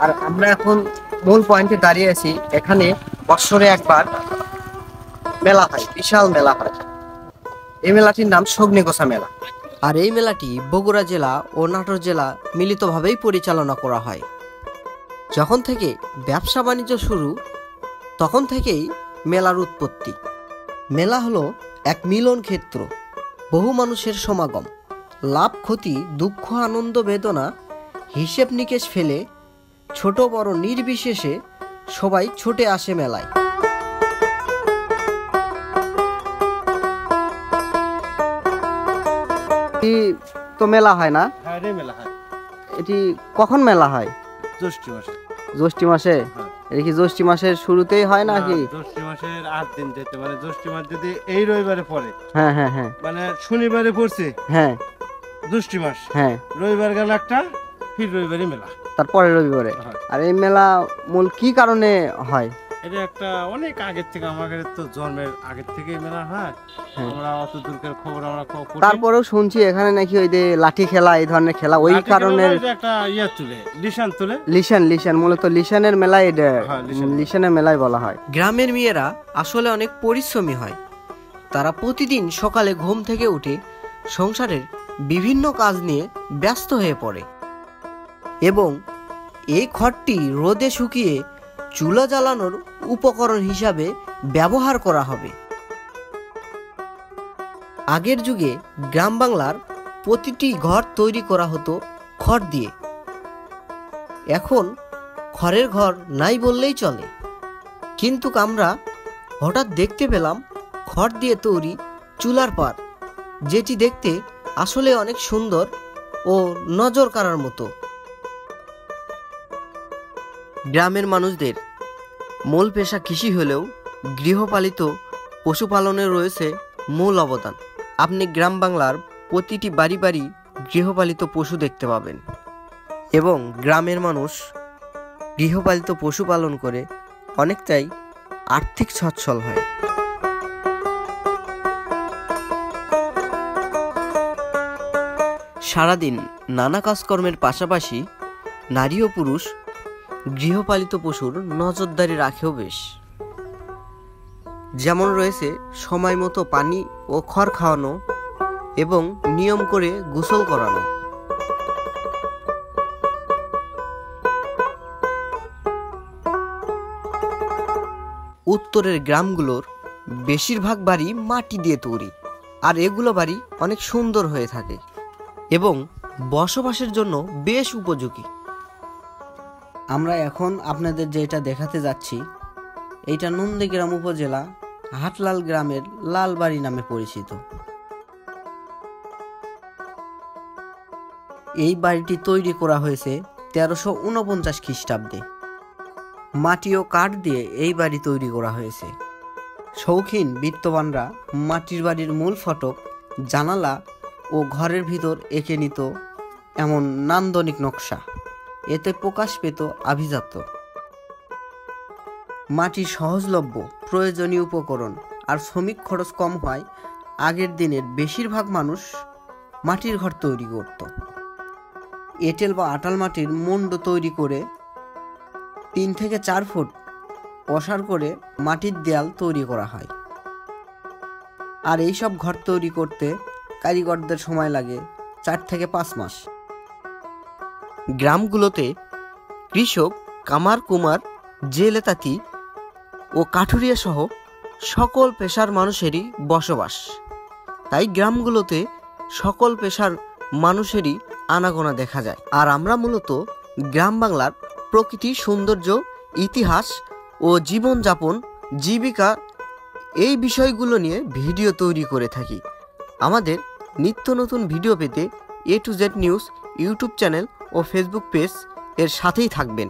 আর আমরা এখন মূল পয়েন্টে দাঁড়িয়ে আছি। এখানে বছরে একবার মেলা হয়, বিশাল মেলা হয়। এই মেলাটির নাম সগ্নিগোছা মেলা। আর এই মেলাটি বগুড়া জেলা ও নাটোর জেলা মিলিতভাবেই পরিচালনা করা হয়। যখন থেকে ব্যবসা বাণিজ্য শুরু তখন থেকেই মেলার উৎপত্তি। মেলা হলো এক মিলন ক্ষেত্র, বহু মানুষের সমাগম। লাভ ক্ষতি, দুঃখ আনন্দ বেদনা হিসেব নিকেশ ফেলে ছোট বড় নির্বিশেষে সবাই ছুটে আসে মেলায়। তো মেলা হয় না? হ্যাঁ, মেলা হয়। এটি কখন মেলা হয়? জ্যৈষ্ঠ মাসে। জ্যৈষ্ঠ মাসে? এটা কি জ্যৈষ্ঠ মাসের শুরুতেই হয় নাকি? জ্যৈষ্ঠ মাসের 8 দিন যেতে, মানে জ্যৈষ্ঠ মাস যদি এই রবিবারে পড়ে, হ্যাঁ হ্যাঁ হ্যাঁ, মানে শনিবারে পড়ছে, হ্যাঁ জ্যৈষ্ঠ মাস, হ্যাঁ, রবিবার গেল একটা, ফির রবিবারে মেলা, তারপরে রবিবারে। আর এই মেলা মূল কি কারণে হয়? এটা একটা অনেক আগের থেকে, আমাদের তো জন্মের আগের থেকে মেলা হয়। আমরা অত দূরের খবর আমরা তারপরেও শুনছি এখানে নাকি ওই যে লাঠি খেলা, এই ধরনের খেলা, ওই কারণে একটা লিশান তুলে, লিশান মূলত লিশানের মেলায়, এটা লিশানের মেলায় বলা হয়। গ্রামের মেয়েরা আসলে অনেক পরিশ্রমী হয়। তারা প্রতিদিন সকালে ঘুম থেকে উঠে সংসারের বিভিন্ন কাজ নিয়ে ব্যস্ত হয়ে পড়ে এবং এই খড়টি রোদে শুকিয়ে চুলা জ্বালানোর উপকরণ হিসাবে ব্যবহার করা হবে। আগের যুগে গ্রাম বাংলার প্রতিটি ঘর তৈরি করা হতো খড় দিয়ে। এখন খড়ের ঘর নাই বললেই চলে, কিন্তু আমরা হঠাৎ দেখতে পেলাম খড় দিয়ে তৈরি চুলার পার, যেটি দেখতে আসলে অনেক সুন্দর ও নজর কাড়ার মতো। গ্রামের মানুষদের মূল পেশা কৃষি হলেও গৃহপালিত পশুপালনের রয়েছে মূল অবদান। আপনি গ্রাম বাংলার প্রতিটি বাড়ি বাড়ি গৃহপালিত পশু দেখতে পাবেন এবং গ্রামের মানুষ গৃহপালিত পশুপালন করে অনেকটাই আর্থিক সচ্ছল হয়। সারাদিন নানা কাজকর্মের পাশাপাশি নারী ও পুরুষ গৃহপালিত পশুর নজরদারি রাখেও বেশ। যেমন রয়েছে সময় মতো পানি ও খড় খাওয়ানো এবং নিয়ম করে গোসল করানো। উত্তরের গ্রামগুলোর বেশিরভাগ বাড়ি মাটি দিয়ে তৈরি, আর এগুলো বাড়ি অনেক সুন্দর হয়ে থাকে এবং বসবাসের জন্য বেশ উপযোগী। আমরা এখন আপনাদের যেটা দেখাতে যাচ্ছি, এইটা নন্দীগ্রাম উপজেলা হাটলাল গ্রামের লালবাড়ি নামে পরিচিত। এই বাড়িটি তৈরি করা হয়েছে 1349 খ্রিস্টাব্দে। মাটি ও কাঠ দিয়ে এই বাড়ি তৈরি করা হয়েছে। শৌখিন বিত্তবানরা মাটির বাড়ির মূল ফটক, জানালা ও ঘরের ভিতর এঁকে নিত এমন নান্দনিক নকশা, এতে প্রকাশ পেত আভিজাত্য। মাটির সহজলভ্য প্রয়োজনীয় উপকরণ আর শ্রমিক খরচ কম হয় আগের দিনের বেশিরভাগ মানুষ মাটির ঘর তৈরি করত। এঁটেল বা আটাল মাটির মণ্ড তৈরি করে 3 থেকে 4 ফুট অসার করে মাটির দেয়াল তৈরি করা হয়। আর এইসব ঘর তৈরি করতে কারিগরদের সময় লাগে 4 থেকে 5 মাস। গ্রামগুলোতে কৃষক, কামার কুমার, জেলে তাঁতি ও কাঠুরিয়া সহ সকল পেশার মানুষেরই বসবাস। তাই গ্রামগুলোতে সকল পেশার মানুষেরই আনাগোনা দেখা যায়। আর আমরা মূলত গ্রাম বাংলার প্রকৃতি সৌন্দর্য, ইতিহাস ও জীবনযাপন, জীবিকা এই বিষয়গুলো নিয়ে ভিডিও তৈরি করে থাকি। আমাদের নিত্য নতুন ভিডিও পেতে A to Z news YouTube channel ও ফেসবুক পেজ এর সাথেই থাকবেন।